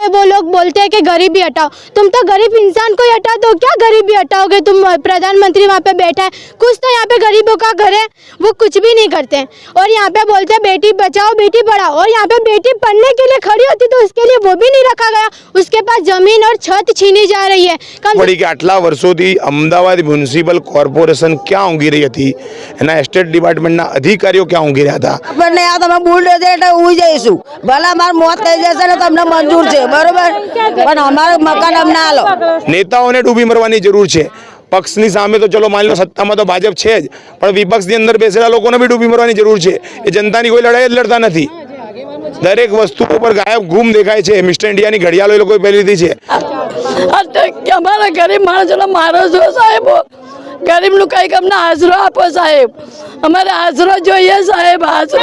वो लोग बोलते हैं कि गरीबी हटाओ। तुम तो गरीब इंसान को ही हटा दो, क्या गरीबी हटाओगे? तुम प्रधानमंत्री वहाँ पे बैठा है, कुछ तो यहाँ पे गरीबों का घर है, वो कुछ भी नहीं करते। और यहाँ पे बोलते हैं बेटी बचाओ बेटी पढ़ाओ, और यहाँ पे बेटी पढ़ने के लिए खड़ी होती तो उसके लिए वो भी नहीं रखा गया। उसके पास जमीन और छत छीनी जा रही है। વળી કે આટલા વર્ષોથી અમદાવાદ મ્યુનિસિપલ કોર્પોરેશન ક્યાં ઊંઘી રહી હતી? એના એસ્ટેટ ડિપાર્ટમેન્ટના અધિકારીઓ ક્યાં ઊંઘી રહ્યા હતા? આપણને આ તમે બુલડોઝર એટલે ઉઈ જઈશું, ભલા માર મોત થઈ જશે ને તમને મંજૂર છે, બરોબર, પણ અમારું મકાન અમને આલો। નેતાઓને ડૂબી મરવાની જરૂર છે। પક્ષની સામે તો ચલો માની લો સત્તામાં તો ભાજપ છે જ, પણ વિપક્ષની અંદર બેસેલા લોકોને બી ડૂબી મરવાની જરૂર છે। એ જનતાની કોઈ લડાઈ જ લડતા નથી। દરેક વસ્તુ ઉપર ગાયબ ગુમ દેખાય છે। મિસ્ટર ઇન્ડિયાની ઘડિયાળો એ લોકોએ પહેરી લીધી છે। અમારા ગરીબ માણસોને મારો છો સાહેબ, ગરીબનું કંઈક અમને આશરો આપો સાહેબ, અમારે આશરો જોઈએ સાહેબ, આશરો।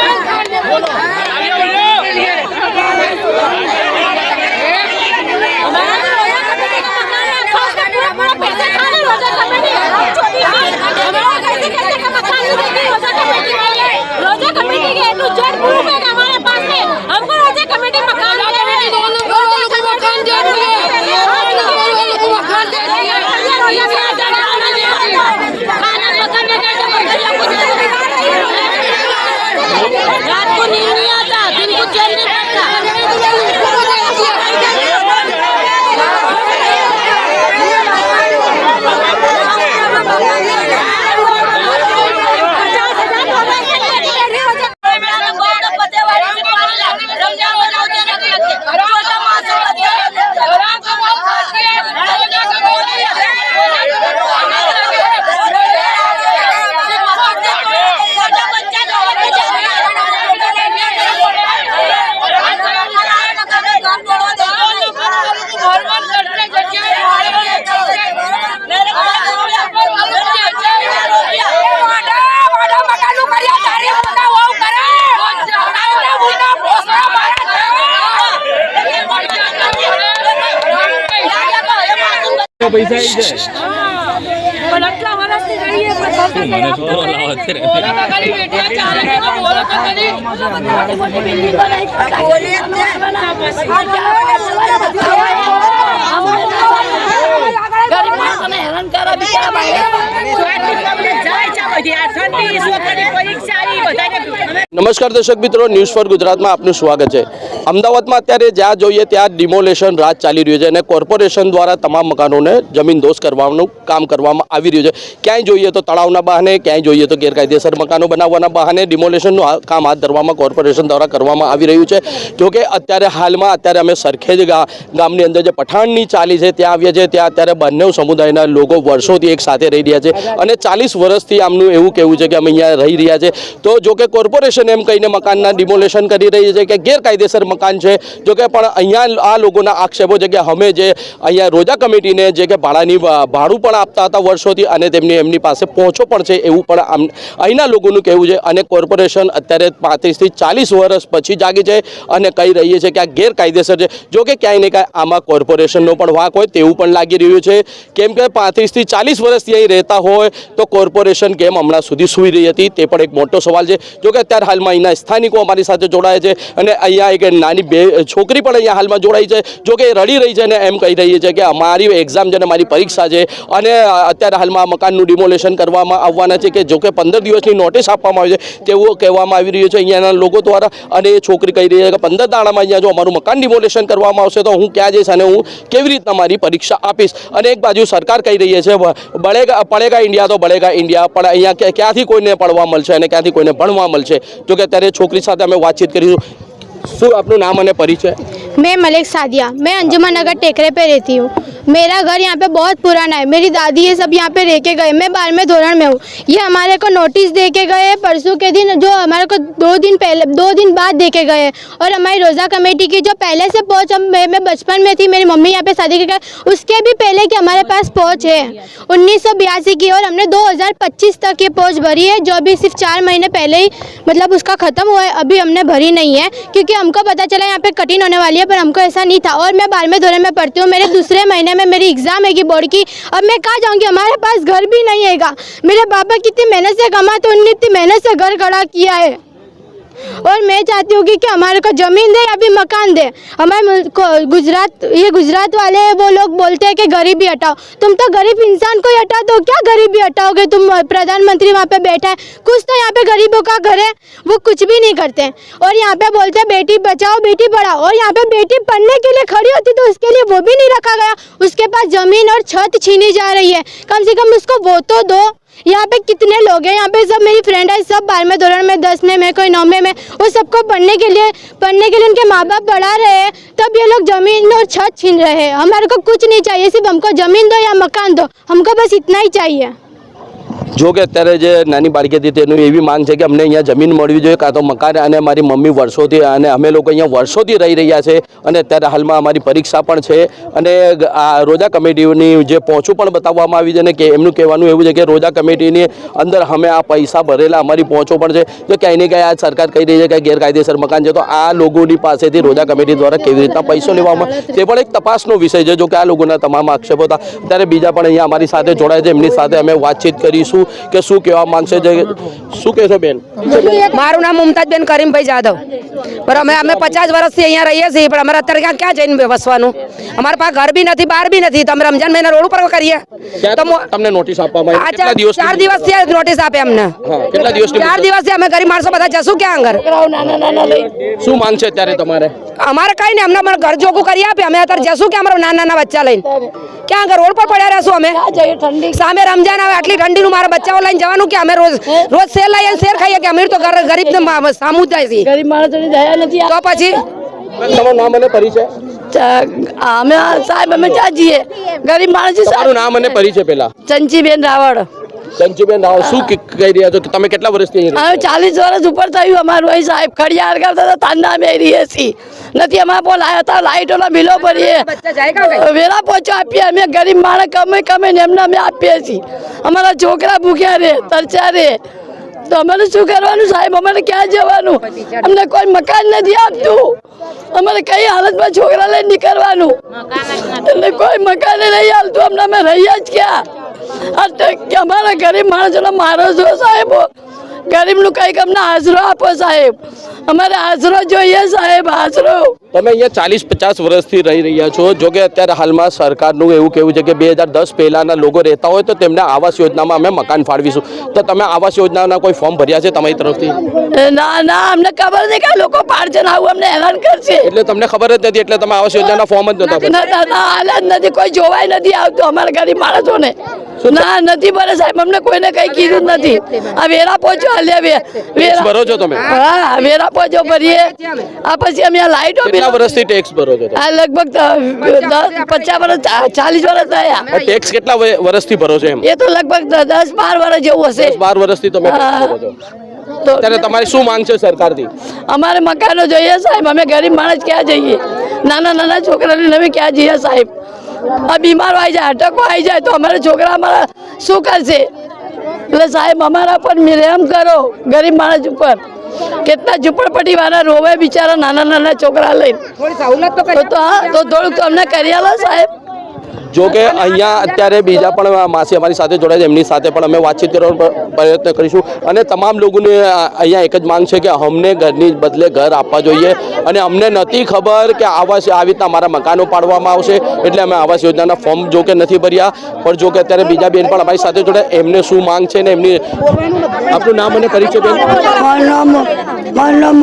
પૈસા આવી જાય પણ આટલા વર્ષથી રહીએ પણ મને તો લાવત રે ખાલી બેઠા ચાલે કે બોલો તો કરી મોટી મોટી બિલ્ડિંગ બનાવી બોલે ગરીબ માણસોને હેરાન કરા બિચારા ભાઈ જાય છે બધી આ ઠંડી છોકરી પરીક્ષા આવી બધાને। નમસ્કાર દર્શક મિત્રો, ન્યૂઝ ફોર ગુજરાતમાં આપનું સ્વાગત છે। અમદાવાદમાં અત્યારે જ્યાં જોઈએ ત્યાં ડિમોલેશન રાજ ચાલી રહ્યું છે અને કોર્પોરેશન દ્વારા તમામ મકાનોને જમીનદોસ્ત કરવાનું કામ કરવામાં આવી રહ્યું છે। ક્યાંય જોઈએ તો તળાવના બહાને, ક્યાંય જોઈએ તો ગેરકાયદેસર મકાનો બનાવવાના બહાને ડિમોલેશનનું કામ હાથ ધરવામાં કોર્પોરેશન દ્વારા કરવામાં આવી રહ્યું છે। જોકે અત્યારે હાલમાં અમે સરખેજ ગામની અંદર જે પઠાણની ચાલી છે ત્યાં આવ્યા છે। ત્યાં અત્યારે બંને સમુદાયના લોકો વર્ષોથી એક સાથે રહી રહ્યા છે અને 40 વર્ષથી આમનું એવું કહેવું છે કે અમે અહીંયા રહી રહ્યા છે। તો જોકે કોર્પોરેશન એમ કહીને મકાનના ડિમોલેશન કરી રહી છે કે ગેરકાયદેસર મકાન છે। જોકે પણ અહીંયા આ લોકોના આક્ષેપો છે કે અમે જે અહીંયા રોજા કમિટીને જે કે ભાડું પણ આપતા હતા વર્ષોથી અને એમની પાસે પહોંચો પણ છે એવું પણ અહીંના લોકોનું કહેવું છે। અને કોર્પોરેશન અત્યારે 35 થી 40 વર્ષ પછી જાગી છે અને કહી રહી છે કે આ ગેરકાયદેસર છે। જોકે ક્યાંય ને ક્યાંય આમાં કોર્પોરેશનનો પણ વાંક હોય તેવું પણ લાગી રહ્યું છે, કેમ કે 35 થી 40 વર્ષથી અહીં રહેતા હોય તો કોર્પોરેશન કેમ હમણાં સુધી સૂઈ રહી હતી તે પણ એક મોટો સવાલ છે। જોકે અત્યારે હાલમાં અહીંના સ્થાનિકો અમારી સાથે જોડાયા છે અને અહીંયા એક નાની છોકરી પણ અહીંયા હાલમાં જોડાઈ છે। જોકે રડી રહી છે અને એમ કહી રહી છે કે અમારી એક્ઝામ છે અને મારી પરીક્ષા છે અને અત્યારે હાલમાં મકાનનું ડિમોલેશન કરવામાં આવવાના છે, કે જોકે 15 દિવસની નોટિસ આપવામાં આવી છે તેવું કહેવામાં આવી રહ્યું છે અહીંયાના લોકો દ્વારા। અને એ છોકરી કહી રહી છે કે 15 દાડામાં અહીંયા જો અમારું મકાન ડિમોલેશન કરવામાં આવશે તો હું ક્યાં જઈશ અને હું કેવી રીતના મારી પરીક્ષા આપીશ। અને એક બાજુ સરકાર કહી રહી છે પડેગા ઇન્ડિયા તો બળેગા ઇન્ડિયા, પણ અહીંયા ક્યાંથી કોઈને પડવા મળશે અને ક્યાંથી કોઈને ભણવા મળશે। જોકે અત્યારે છોકરી સાથે અમે વાતચીત કરીશું। શું આપનું નામ અને પરિચય? मैं मलिक सादिया, मैं अंजुमन नगर टेकरे पे रहती हूँ। मेरा घर यहाँ पे बहुत पुराना है, मेरी दादी ये सब यहाँ पे रह के गए। मैं 12वें धोरण में हूँ। ये हमारे को नोटिस दे के गए परसों के दिन, जो हमारे को 2 दिन बाद दे के गए। और हमारी रोज़ा कमेटी की जो पहले से पहुँच, मैं बचपन में थी, मेरी मम्मी यहाँ पे शादी के गए, उसके भी पहले की हमारे पास पहुँच है 1982 की, और हमने 2025 तक ये पहुँच भरी है, जो अभी सिर्फ 4 महीने पहले ही मतलब उसका ख़त्म हुआ है, अभी हमने भरी नहीं है क्योंकि हमको पता चला यहाँ पे कठिन होने वाली है, पर हमको ऐसा नहीं था। और मैं 12वें धोरण में पढ़ती हूँ, मेरे दूसरे महीने में मेरी एग्ज़ाम है बोर्ड की। अब मैं कहाँ जाऊँगी, हमारे पास घर भी नहीं हैगा। मेरे पापा कितनी मेहनत से कमाते, उन्होंने इतनी मेहनत से घर खड़ा किया है। और मैं चाहती हूँ कि हमारे को ज़मीन दे या फिर मकान दे। हमारे गुजरात वाले वो लोग बोलते हैं कि गरीबी हटाओ। तुम तो गरीब इंसान को ही हटा दो, क्या गरीबी हटाओगे? तुम प्रधानमंत्री वहाँ पे बैठा है, कुछ तो यहाँ पे गरीबों का घर है, वो कुछ भी नहीं करते। और यहाँ पे बोलते हैं बेटी बचाओ बेटी पढ़ाओ, और यहाँ पे बेटी पढ़ने के लिए खड़ी होती तो उसके लिए वो भी नहीं रखा गया। उसके पास ज़मीन और छत छीनी जा रही है, कम से कम उसको वो तो दो। यहाँ पे कितने लोग हैं, यहाँ पे सब मेरी फ्रेंड है, सब 12वें दौरान में, 10वें में, कोई 9वें में, वो सबको पढ़ने के लिए उनके माँ बाप पढ़ा रहे हैं, तब ये लोग ज़मीन और छत छीन रहे हैं। हमारे को कुछ नहीं चाहिए, सिर्फ हमको ज़मीन दो या मकान दो, हमको बस इतना ही चाहिए। जो कि અત્યારે જે નાની બાળકી હતી તેનું એવી માંગ છે કે અમને અહીંયા જમીન મળવી જોઈએ, કાં તો મકાન, અને મારી મમ્મી વર્ષોથી અને અમે લોકો અહીંયા વર્ષોથી રહી રહ્યા છે, અને અત્યારે હાલમાં અમારી પરીક્ષા પણ છે, અને આ રોજા કમિટીની જે પહોંચું પણ બતાવવામાં આવી છે, ને કે એમનું કહેવાનું એવું છે કે રોજા કમિટીની અંદર અમે આ પૈસા ભરેલા અમારી પહોંચો પણ છે, જો ક્યાંય ને ક્યાંય આ સરકાર કહી રહી છે કે ગેરકાયદેસર મકાન છે, તો આ લોકોની પાસેથી રોજા કમિટી દ્વારા કેવી રીતના પૈસો લેવામાં તે પણ એક તપાસનો વિષય છે। જો કે આ લોકોના તમામ આક્ષેપો હતા, ત્યારે બીજા પણ અહીંયા અમારી સાથે જોડાય છે, એમની સાથે અમે વાતચીત કરીશું કે શું કહેવા માંગશે છે। શું કહેશો બેન? મારું નામ મુમતાજબેન કરીમભાઈ જાદવ। પણ અમે 50 વર્ષથી અહીંયા રહીએ છીએ, પણ અમારે અત્યારે ક્યાં જઈને વસવાનું? અમારા પાસે ઘર બી નથી, બહાર બી નથી, તો અમે રમજાન મહિના રોડ ઉપર કરીએ તો તમને નોટિસ આપવામાં આવી? કેટલા 4 દિવસથી નોટિસ આપે અમને। કેટલા દિવસની? 4 દિવસથી અમે ગરીબ માણસો બધા જશું ક્યાં આગળ? શું માંગ છે અત્યારે તમારે? અમારે કઈ નહીં, અમને અમારે ઘર ચોખ્ખું કરી આપે, અમે અત્યારે જશું કે અમારા નાના નાના બચ્ચા લઈને ક્યાં આગળ રોડ પર પડ્યા રહેશું? અમે સામે રમજાન આવે, આટલી ઠંડીનું મારા બચ્ચાઓ લઈને જવાનું કે? અમે રોજ શેર લઈએ, શેર ખાઈએ કે? અમીર તો ગરીબ ને સામું જાય છે, ગરીબ માણસોની દયા નથી। તો પછી તમારું નામ અને પરિચય? અમે સાહેબ અમે ક્યાં જઈએ? ગરીબ માણસ છે। તમારું નામ અને પરિચય પહેલા? ચંચીબેન રાવળ। સંજીબેન રાવ, શું કહી રહ્યા છો? તમે કેટલા વર્ષથી અહીં રહો? હવે 40 વર્ષ ઉપર થયું અમારું અહીં સાહેબ। ખડિયાર કરતા હતા, તાંડા અમે રહીએ છીએ નથી। અમારા પર લાવ્યા લાઇટોના બિલો ભરીએ, વેરા પહોંચો આપીએ અમે। ગરીબ માણસ કમે ને એમને અમે આપીએ છીએ। અમારા છોકરા ભૂખ્યા રહે, તરસ્યા રહે, તો અમારે શું કરવાનું સાહેબ? અમારે ક્યાં જવાનું? અમને કોઈ મકાન નથી આપતું, અમારે કઈ હાલતમાં છોકરા લઈને નીકળવાનું? એટલે કોઈ મકાન નહીં હાલતું અમને, અમે રહીએ જ ક્યાં? અમારા ગરીબ માણસોનો મારો છો સાહેબ, ગરીબનું કંઈક અમને આશરો આપો સાહેબ, અમારે આશરો જોઈએ સાહેબ, આશરો। તમે અહીંયા 40-50 વર્ષથી રહી રહ્યા છો, જો કે અત્યારે હાલમાં સરકારનું એવું કહેવું છે કે 2010 પહેલાંના લોકો રહેતા હોય તો તેમને આવાસ યોજનામાં અમે મકાન ફાળવીશું, તો તમે આવાસ યોજનાના કોઈ ફોર્મ ભર્યા છે તમારી તરફથી? ના, અમને ખબર નથી કે આ લોકો પાડશે ને આવું અમને હેરાન કરશે, એટલે તમને ખબર જ નથી, એટલે તમે આવાસ યોજનાના ફોર્મ જ નતા ભર્યા? હાલ જ નથી, કોઈ જોવાય નથી આવતું અમારા ગરીબ માણસોને। ના નથી ભરે સાહેબ, અમને કોઈને કઈ કીધું જ નથી। આ વેરા પહોંચો હાલ્યા ટેક્સ ભરો છો તમે? હા, વેરા પહોંચો ભરીએ, આ પછી અમે આ લાઈટો કેટલા વર્ષથી ટેક્સ ભરો છો? આ લગભગ 50 વર્ષ 40 વર્ષ થયા। ટેક્સ કેટલા વર્ષથી ભરો છો? એમ એ તો લગભગ 10-12 વર્ષ જેવું હશે। 12 વર્ષથી તમે ટેક્સ ભરો છો, ત્યારે તમારી શું માંગ છે સરકારથી? અમારે મકાનો જોઈએ સાહેબ, અમે ગરીબ માણસ ક્યાં જઈએ? નાના છોકરાને અમે ક્યાં જઈએ સાહેબ? આ બીમાર આવી જાય, અટકો આવી જાય તો અમારા છોકરા અમારા શું કરશે? એટલે સાહેબ અમારા પર રહેમ કરો, ગરીબ માણસ ઉપર। કેટલા ઝૂંપડપટ્ટી વાળા રોવે બિચારા નાના છોકરા લઈને, તો થોડુંક અમને કરી આલો સાહેબ। જો કે અહીંયા અત્યારે બીજા પણ માસી અમારી સાથે જોડાય છે, એમની સાથે પણ અમે વાતચીત કરવાનો પ્રયત્ન કરીશું, અને તમામ લોકોને અહીંયા એક જ માંગ છે કે અમને ઘરની બદલે ઘર આપવા જોઈએ, અને અમને નથી ખબર કે આવાસ આવી રીતના અમારા મકાનો પાડવામાં આવશે, એટલે અમે આવાસ યોજનાના ફોર્મ જો કે નથી ભર્યા। પણ જો કે અત્યારે બીજા બેન પણ અમારી સાથે જોડાય, એમને શું માંગ છે ને એમની, આપનું નામ અને પરિચય બેન? મારું નામ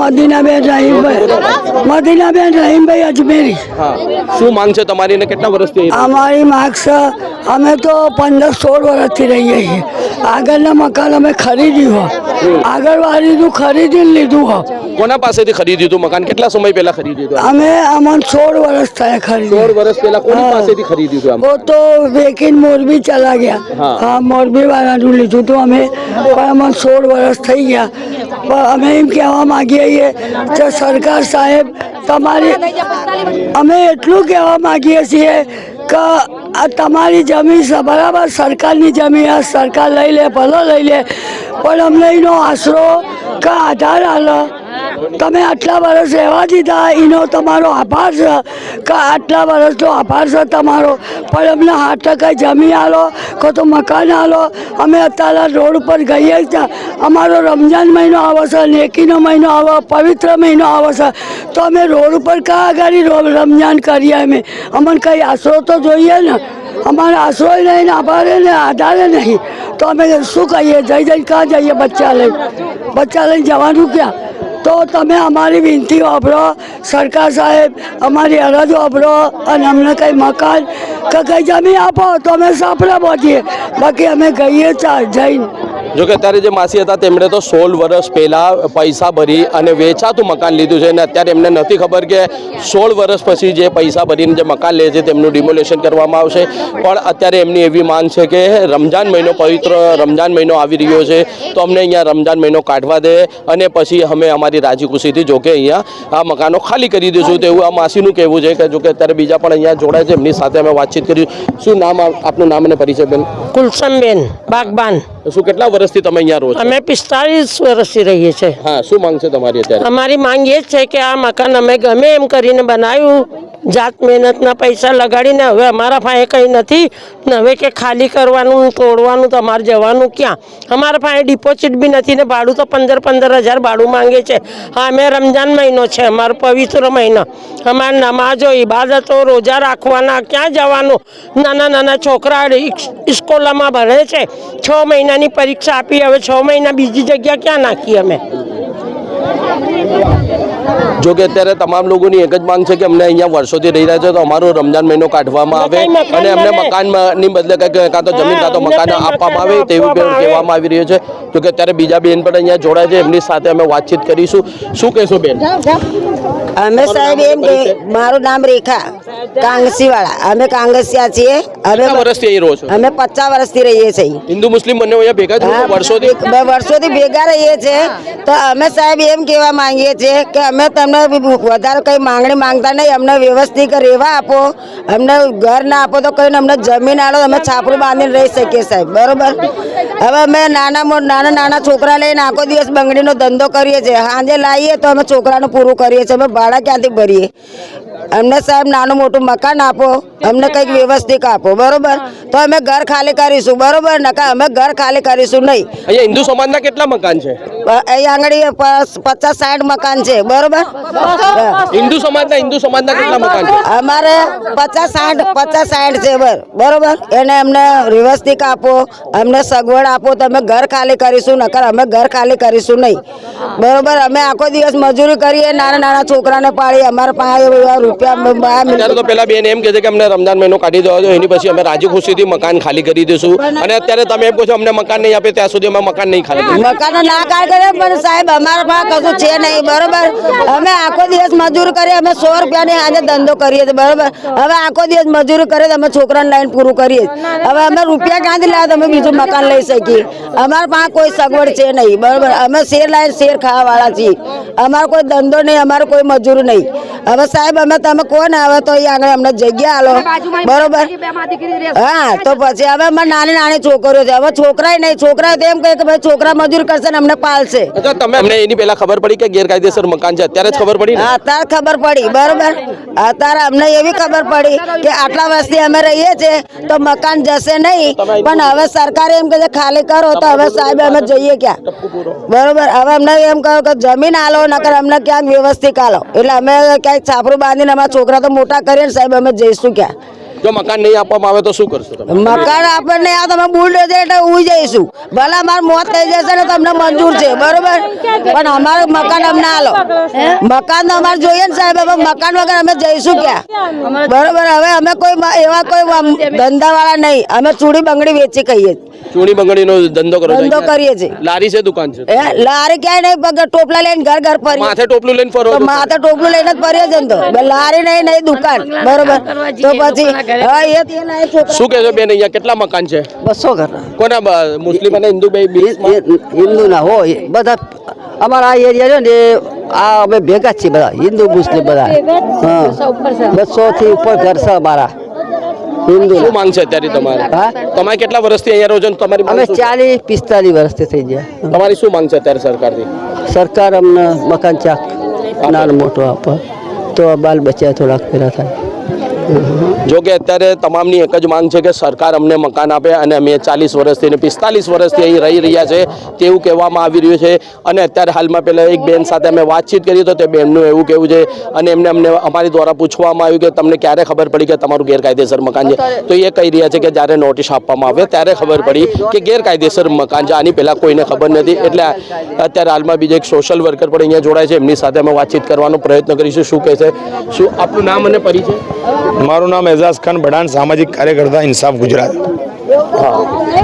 મદીનાબેન રહીમભાઈ અજમેરી। હા, શું માંગ છે તમારી ને કેટલા વર્ષથી? અમારી માંગ છે, અમે તો 15-16 વર્ષથી રહીએ છીએ। આગળના મકાન અમે ખરીદ્યું હોય, આગળવાળીનું ખરીદીને લીધું હોય। કોના પાસેથી ખરીદ્યું હતું મકાન? કેટલા સમય પહેલા ખરીદ્યું હતું? અમે અમને 16 વર્ષ થયા ખરીદી। 16 વર્ષ પહેલા કોની પાસેથી ખરીદ્યું હતું? वो तो વેકીન મોરબી ચલા ગયા। હા, મોરબી વાળાનું લીધું હતું અમે, પણ અમને 16 વર્ષ થઈ ગયા। પણ અમે એમ કહેવા માંગીએ છીએ કે સરકાર સાહેબ તમારી, અમે એટલું કહેવા માંગીએ છીએ કે આ તમારી જમીન છે બરાબર, સરકારની જમીન આ સરકાર લઈ લે, ભલો લઈ લે, પણ અમને એનો આશરો કે આધાર આલો તમે આટલા વર્ષ રહેવા દીધા એનો તમારો આભાર છે કે આટલા વર્ષનો આભાર છે તમારો, પણ અમને 8% જમીન આલો કો તો મકાન આલો. અમે અત્યારે રોડ ઉપર ગઈએ ત્યાં અમારો રમજાન મહિનો આવે છે, નેકીનો મહિનો આવે, પવિત્ર મહિનો આવે છે, તો અમે રોડ ઉપર ક્યાં આગળ રમજાન કરીએ? અમને કંઈ આશરો તો જોઈએ ને. અમારે આશરો નહીં ને આભારે ને આધારે નહીં, તો અમે શું કહીએ? જઈને ક્યાં જઈએ? બચ્ચા લઈને જવાનું ક્યાં? તો તમે અમારી વિનંતી વાપરો, સરકાર સાહેબ અમારી અરજ વાપરો અને અમને કંઈ મકાન કે કંઈ જમીન આપો તો અમે સાપડા પહોંચીએ, બાકી અમે ગઈએ જઈને. જો કે અત્યારે જે માસી હતા તેમણે તો 16 વર્ષ પહેલાં પૈસા ભરી અને વેચાતું મકાન લીધું છે, અને અત્યારે એમને નથી ખબર કે 16 વર્ષ પછી જે પૈસા ભરીને જે મકાન લે છે તેમનું ડિમોલેશન કરવામાં આવશે. પણ અત્યારે એમની એવી માંગ છે કે રમજાન મહિનો, પવિત્ર રમજાન મહિનો આવી રહ્યો છે, તો અમને અહીંયા રમજાન મહિનો કાઢવા દે અને પછી અમે અમારી રાજી ખુશીથી જોકે અહીંયા આ મકાનો ખાલી કરી દઈશું, તેવું આ માસીનું કહેવું છે. કે જોકે અત્યારે બીજા પણ અહીંયા જોડાય છે, એમની સાથે અમે વાતચીત કરી. શું નામ, આપનું નામ અને પરિચય બેન? કુલસમબેન બાગબાન. શું કેટલા વર્ષથી તમે અહીંયા રહો છો? અમે 45 વર્ષથી રહીએ છીએ. હા, શું માંગ છે તમારી અત્યારે? અમારી માંગ એ જ છે કે આ મકાન અમે ગમે એમ કરીને બનાવ્યું, જાત મહેનતના પૈસા લગાડીને, હવે અમારા પાસે કંઈ નથી ને હવે કે ખાલી કરવાનું, તોડવાનું, તો અમારે જવાનું ક્યાં? અમારા પાસે ડિપોઝિટ બી નથી ને ભાડું તો 15,000 ભાડું માંગે છે. હા, અમે રમજાન મહિનો છે, અમારો પવિત્ર મહિનો, અમારે નમાજો, ઇબાદતો, રોજા રાખવાના, ક્યાં જવાનું? નાના છોકરા સ્કૂલમાં ભણે છે, 6 મહિનાની પરીક્ષા આપી, હવે 6 મહિના બીજી જગ્યા ક્યાં નાખીએ અમે? જો કે અત્યારે તમામ લોકોની એક જ માંગ છે કે અમને અહીંયા વર્ષોથી રહી રહ્યા છે, તો અમારો રમજાન મહિનો કાઢવામાં આવે અને અમને મકાનની બદલે કાં તો જમીન કાં તો મકાન આપવામાં આવે તેવું કહેવામાં આવી રહ્યું છે. જો કે અત્યારે બીજા બેન પણ અહીંયા જોડાય છે, એમની સાથે અમે વાતચીત કરીશું. શું કહેશો બેન? અમે સાહેબ એમ કે મારું નામ રેખા કાંગસીવાળા, અમે કાંગસિયા છીએ. કેટલા વર્ષથી અહીં રહો છો? અમે 50 વર્ષથી રહીએ છીએ. હિન્દુ મુસ્લિમ બંને અહીંયા ભેગા છો? વર્ષોથી ભેગા રહીએ છીએ. તો અમે સાહેબ એમ કહેવા માંગીએ છીએ કે અમે તમને વધારે કંઈ માંગણી માંગતા નહીં, અમને વ્યવસ્થિત રહેવા આપો, અમને ઘર ના આપો તો કહીને અમને જમીન આલો, અમે છાપરું બાંધીને રહી શકીએ સાહેબ, બરોબર? હવે અમે નાના છોકરા લઈને આખો દિવસ બંગડીનો ધંધો કરીએ છીએ, સાંજે લાવીએ તો અમે છોકરાનું પૂરું કરીએ છીએ, અમે ભાડા ક્યાંથી ભરીએ? અમને સાહેબ નાનું મોટું મકાન આપો, અમને કંઈક વ્યવસ્થિત આપો, બરોબર? તો અમે ઘર ખાલી કરીશું, બરોબર? નકા અમે ઘર ખાલી કરીશું નહીં. અહીંયા હિન્દુ સમાજના કેટલા મકાન છે? અહીંયા આગળ 50-60 મકાન છે, બરોબર? હિન્દુ સમાજના કેટલા મકાન છે? અમારે 50-60 છે, બરોબર? એને અમને વ્યવસ્થિત આપો, અમને સગવડ આપો તો અમે ઘર ખાલી કરીશું, નકર અમે ઘર ખાલી કરીશું નહીં, બરોબર? અમે આખો દિવસ મજૂરી કરીએ, નાના છોકરાને પાડીએ, અમારા પાસે રૂપિયા તો પેલા બેન એમ કહે છે કે અમને રમજાન મહિનો કાઢી દો, એની પછી અમે રાજી ખુશીથી મકાન ખાલી કરી દઈશું, અને અત્યારે તમે એમ કહો છો અમને મકાન નહીં આપે ત્યાં સુધી અમે મકાન નહીં ખાલી કરીશું. મકાન ના કાઢ કરે, પણ સાહેબ અમારા પાસે કશું છે નહીં, બરોબર? અમે આખો દિવસ મજૂરી કરીએ, અમે 100 રૂપિયાની આજે ધંધો કરીએ છીએ, બરોબર? હવે આખો દિવસ મજૂરી કરીએ તો અમે છોકરાને લાઈન પૂરું કરીએ. હવે અમે રૂપિયા ક્યાંથી લાવે અમે બીજું મકાન લઈ શકીએ? અમારા પાસે કોઈ સગવડ છે નહીં, બરોબર? અમે શેર લાઈન શેર ખાવાવાળા છીએ, અમારો કોઈ ધંધો નહીં, અમારો કોઈ મજૂરી નહીં. હવે સાહેબ અમે તમે કોણ આવે તો અહીંયા આગળ અમને જગ્યા આલો, બરોબર? હા, તો પછી હવે અમારે નાની છોકરીઓ છે, હવે છોકરા નહીં, છોકરા તો એમ કહે કે ભાઈ છોકરા મજૂર કરશે ને અમને પાલશે. તમે અમને એની પહેલા ખબર પડી કે ગેરકાયદેસર મકાન છે? અત્યારે જ ખબર પડી? અત્યારે ખબર પડી, બરોબર? અત્યારે અમને એવી ખબર પડી કે આટલા વર્ષથી અમે રહીએ છીએ તો મકાન જશે નહીં, પણ હવે સરકારે એમ કહે છે ખાલી કરો, તો હવે સાહેબ અમે જઈએ ક્યાં? બરોબર? હવે અમને એમ કહો કે જમીન આલો, નકર અમને ક્યાંક વ્યવસ્થિત આલો, એટલે અમે ક્યાંક છાપરું બાંધીને અમારા છોકરા તો મોટા કરીએ ને સાહેબ, અમે જઈશું ક્યાં? જો મકાન નહીં આપવામાં આવે તો શું કરશો તમે? મકાન આપણને આ તમે બુલડોઝર એટલે ઉઈ જઈશું, ભલે અમારું મોત થઈ જશે ને તો અમને મંજૂર છે, બરોબર? પણ અમારું મકાન અમને આલો, મકાન તો અમારે જોઈએ ને સાહેબ, હવે મકાન વગર અમે જઈશું ક્યાં? બરોબર? હવે અમે કોઈ એવા કોઈ ધંધાવાળા નહીં, અમે ચૂડી બંગડી વેચી ખાઈએ, ચૂડી બંગડીનો ધંધો કરીએ છીએ. લારી છે, દુકાન છે? લારી ક્યાંય નહીં, ટોપલા લઈને ઘર ફરીએ, માથે ટોપલું લઈને ફરો? માથે ટોપલું લઈને જ ફરીએ છે ને, તો લારી નહીં દુકાન, બરોબર? તો પછી શું કહેશો બેન, અહીંયા કેટલા મકાન છે? 200 ઘર. કોના, મુસ્લિમ અને હિન્દુ? હિન્દુ ના હોય બધા અમારા આ એરિયા છે ને, આ અમે ભેગા જ છીએ બધા, હિન્દુ મુસ્લિમ બધા. હા, 200 થી ઉપર ઘર છે અમારા હિન્દુ. શું માંગ છે અત્યારે તમારે? તમે કેટલા વર્ષથી અહીંયા રહો છો? તમારી અમે 40-45 વર્ષથી થઈ ગયા. તમારી શું માંગ છે અત્યારે સરકારથી? સરકાર અમને મકાન ચાક નાનો મોટો આપે તો બાલ બચ્ચા થોડાક ફેરા થાય. જો કે અત્યારે તમામની એક જ માંગ છે કે સરકાર અમને મકાન આપે અને અમે 40 વર્ષથી અને 45 વર્ષથી અહીં રહી રહ્યા છે તેવું કહેવામાં આવી રહ્યું છે. અને અત્યારે હાલમાં પહેલાં એક બેન સાથે અમે વાતચીત કરી તો તે બેનનું એવું કહેવું છે અને એમને અમારી દ્વારા પૂછવામાં આવ્યું કે તમને ક્યારે ખબર પડી કે તમારું ગેરકાયદેસર મકાન છે, તો એ કહી રહ્યા છે કે જ્યારે નોટિસ આપવામાં આવે ત્યારે ખબર પડી કે ગેરકાયદેસર મકાન છે, આની પહેલાં કોઈને ખબર નથી. એટલે અત્યારે હાલમાં બીજા એક સોશિયલ વર્કર પણ અહીંયા જોડાય છે, એમની સાથે અમે વાતચીત કરવાનો પ્રયત્ન કરીશું. શું કહે છે, શું આપનું નામ અને પરિચય? મારું નામ એઝાઝ ખાન બડાન, સામાજિક કાર્યકર્તા, ઇન્સાફ ગુજરાત. હા,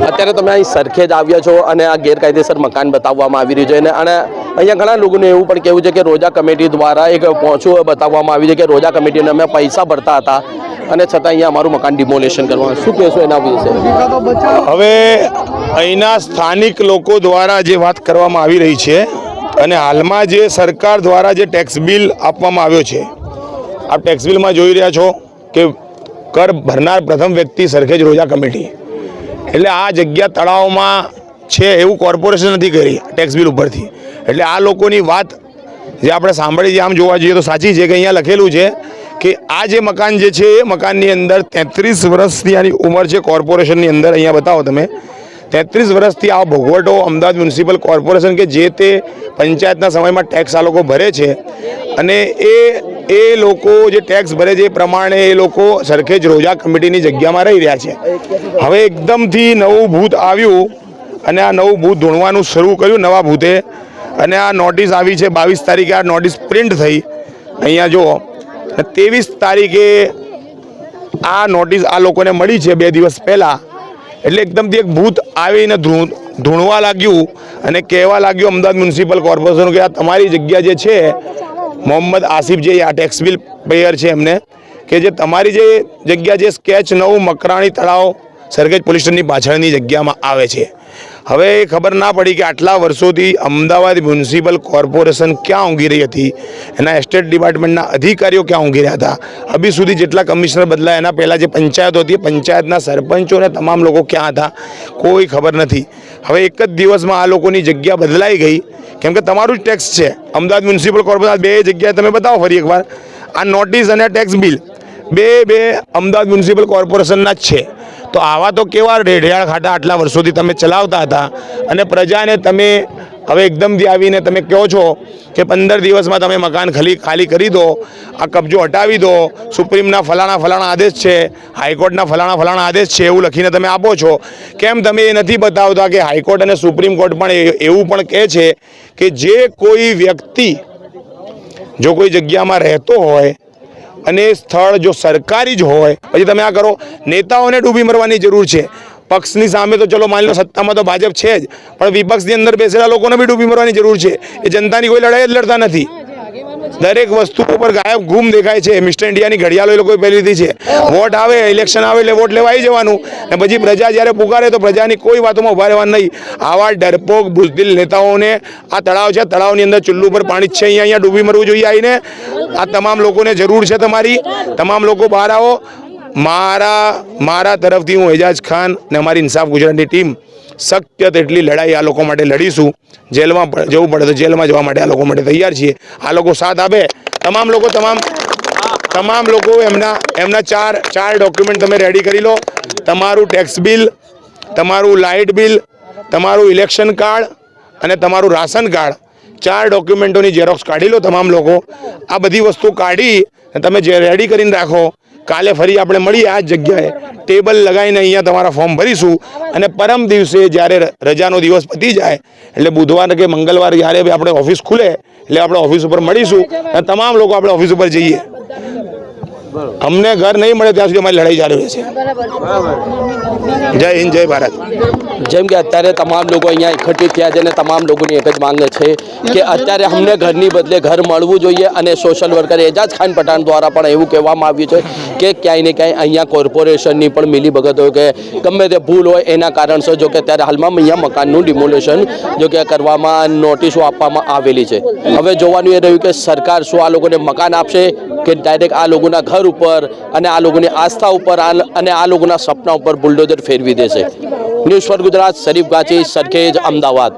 અત્યારે તમે અહીં સરખેજ આવ્યા છો અને આ ગેરકાયદેસર મકાન બતાવવામાં આવી રહ્યું છે અને અહીંયા ઘણા લોકોને એવું પણ કહેવું છે કે રોજા કમિટી દ્વારા એક પહોંચવું બતાવવામાં આવ્યું છે કે રોજા કમિટીને અમે પૈસા ભરતા હતા અને છતાં અહીંયા અમારું મકાન ડિમોલેશન કરવાનું. શું કહેશો એના વિશે? હવે અહીંના સ્થાનિક લોકો દ્વારા જે વાત કરવામાં આવી રહી છે અને હાલમાં જે સરકાર દ્વારા જે ટેક્સ બિલ આપવામાં આવ્યો છે, આપ ટેક્સ બિલમાં જોઈ રહ્યા છો કે કર ભરનાર પ્રથમ વ્યક્તિ સરખેજ રોજા કમિટી. એટલે આ જગ્યા તળાવમાં છે એવું કોર્પોરેશન નથી કરી ટેક્સ બિલ ઉપરથી. એટલે આ લોકોની વાત જે આપણે સાંભળી છે આમ જોવા જઈએ તો સાચી છે કે અહીંયા લખેલું છે કે આ જે મકાન જે છે એ મકાનની અંદર 33 વર્ષની આની ઉંમર છે કોર્પોરેશનની અંદર. અહીંયા બતાવો તમે 33 વર્ષથી આ ભોગવટો અમદાવાદ મ્યુનિસિપલ કોર્પોરેશન કે જે તે પંચાયતના સમયમાં ટેક્સ આ લોકો ભરે છે અને એ લોકો જે ટેક્સ ભરે છે એ પ્રમાણે એ લોકો સરખેજ રોજા કમિટીની જગ્યામાં રહી રહ્યા છે. હવે એકદમથી નવું ભૂત આવ્યું અને આ નવું ભૂત ધૂણવાનું શરૂ કર્યું નવા ભૂતે અને આ નોટિસ આવી છે 22 તારીખે આ નોટિસ પ્રિન્ટ થઈ. અહીંયા જુઓ 23 તારીખે આ નોટિસ આ લોકોને મળી છે 2 દિવસ પહેલાં. એટલે એકદમથી એક ભૂત આવીને ધૂણવા લાગ્યું અને કહેવા લાગ્યું અમદાવાદ મ્યુનિસિપલ કોર્પોરેશન કે આ તમારી જગ્યા જે છે, મોહમ્મદ આસિફ જે આ ટેક્સ બિલ પેયર છે એમને, કે જે તમારી જે જગ્યા જે સ્કેચ 9 મકરાણી તળાવ સરખેજ પોલીસ સ્ટેશનની પાછળની જગ્યામાં આવે છે. હવે ખબર ના પડી કે આટલા વર્ષોથી અમદાવાદ મ્યુનિસિપલ કોર્પોરેશન ક્યાં ઊંઘી રહી હતી, એના એસ્ટેટ ડિપાર્ટમેન્ટના અધિકારીઓ ક્યાં ઊંઘી રહ્યા હતા. હજી સુધી જેટલા કમિશનર બદલાયા એના પહેલાં જે પંચાયતો હતી પંચાયતના સરપંચો અને તમામ લોકો ક્યાં હતા કોઈ ખબર નથી. હવે એક જ દિવસમાં આ લોકોની જગ્યા બદલાઈ ગઈ કેમ કે તમારું જ ટેક્સ છે. અમદાવાદ મ્યુનિસિપલ કોર્પોરેશન બે જગ્યાએ તમે બતાવો ફરી એકવાર, આ નોટિસ અને ટેક્સ બિલ બે અમદાવાદ મ્યુનિસિપલ કોર્પોરેશનના જ છે. તો આવા તો કેવા રેઢિયાળ ખાટા આટલા વર્ષોથી તમે ચલાવતા હતા અને પ્રજાને તમે હવે એકદમથી આવીને તમે કહો છો કે 15 દિવસમાં તમે મકાન ખાલી કરી દો, આ કબજો હટાવી દો, સુપ્રીમના ફલાણા આદેશ છે, હાઈકોર્ટના ફલાણા આદેશ છે એવું લખીને તમે આપો છો. કેમ તમે એ નથી બતાવતા કે હાઈકોર્ટ અને સુપ્રીમ કોર્ટ પણ એવું પણ કહે છે કે જે કોઈ વ્યક્તિ જો કોઈ જગ્યામાં રહેતો હોય અને એ સ્થળ જો સરકારી જ હોય પછી તમે આ કરો. નેતાઓને ડૂબી મરવાની જરૂર છે. પક્ષની સામે તો ચલો માની લો સત્તામાં તો ભાજપ છે જ, પણ વિપક્ષની અંદર બેસેલા લોકોને બી ડૂબી મરવાની જરૂર છે. એ જનતાની કોઈ લડાઈ જ લડતા નથી. દરેક વસ્તુ ઉપર ગાયબ ગુમ દેખાય છે. મિસ્ટર ઇન્ડિયાની ઘડિયાળો એ લોકોએ પહેરી લીધી છે. વોટ આવે, ઇલેક્શન આવે એટલે વોટ લેવા આવી જવાનું ને પછી પ્રજા જ્યારે પુકારે તો પ્રજાની કોઈ વાતોમાં ઉભા રહેવાનું નહીં. આવા ડરપોક બુઝદિલ નેતાઓને આ તળાવ છે, તળાવની અંદર ચુલ્લુ પર પાણી છે, અહીંયા ડૂબી મરવું જોઈએ આવીને. આ તમામ લોકોને જરૂર છે તમારી. તમામ લોકો બહાર આવો. મારા તરફથી હું એજાજ ખાન ને અમારી ઇન્સાફ ગુજરાતની ટીમ શક્ય તેટલી લડાઈ આ લોકો માટે લડીશું. જેલમાં જવું પડે તો જેલમાં જવા માટે આ લોકો માટે તૈયાર છીએ. આ લોકો સાથ આપે. તમામ લોકો એમના ચાર ડોક્યુમેન્ટ તમે રેડી કરી લો. તમારું ટેક્સ બિલ, તમારું લાઇટ બિલ, તમારું ઇલેક્શન કાર્ડ અને તમારું રાશન કાર્ડ, 4 ડોક્યુમેન્ટોની ઝેરોક્સ કાઢી લો તમામ લોકો. આ બધી વસ્તુ કાઢી તમે જે રેડી કરીને રાખો. કાલે ફરી આપણે મળીએ આ જ જગ્યાએ, ટેબલ લગાવીને અહીંયા તમારા ફોર્મ ભરીશું અને પરમ દિવસે જ્યારે રજાનો દિવસ પતી જાય એટલે બુધવાર કે મંગળવાર જ્યારે આપણે ઓફિસ ખુલે એટલે આપણે ઓફિસ ઉપર મળીશું અને તમામ લોકો આપણે ઓફિસ ઉપર જઈએ. અમને ઘર નહીં મળે ત્યાં સુધી અમારી લડાઈ ચાલુ રહેશે. જય હિન્દ, જય ભારત. જેમ કે અત્યારે તમામ લોકો અહીંયા એકઠિત થયા છે અને તમામ લોકોની એક જ માંગ છે કે અત્યારે અમને ઘરની બદલે ઘર મળવું જોઈએ અને સોશિયલ વર્કર એજાજ ખાન પઠાણ દ્વારા પણ એવું કહેવામાં આવ્યું છે કે ક્યાંય ને ક્યાંય અહીંયા કોર્પોરેશનની પણ મિલીભગત હોય કે ગમે તે ભૂલ હોય એના કારણસર જો કે અત્યારે હાલમાં અહીંયા મકાનનું ડિમોલેશન જો કે કરવામાં નોટિસો આપવામાં આવેલી છે. હવે જોવાનું એ રહ્યું કે સરકાર શું આ લોકોને મકાન આપશે કે ડાયરેક્ટ આ લોકોના ઘર ઉપર અને આ લોકોની આસ્થા ઉપર અને આ લોકોના સપના ઉપર બુલડોઝર ફેરવી દેશે. News for Gujarat, Sharif Ganchi, Sarkhej, Ahmedabad.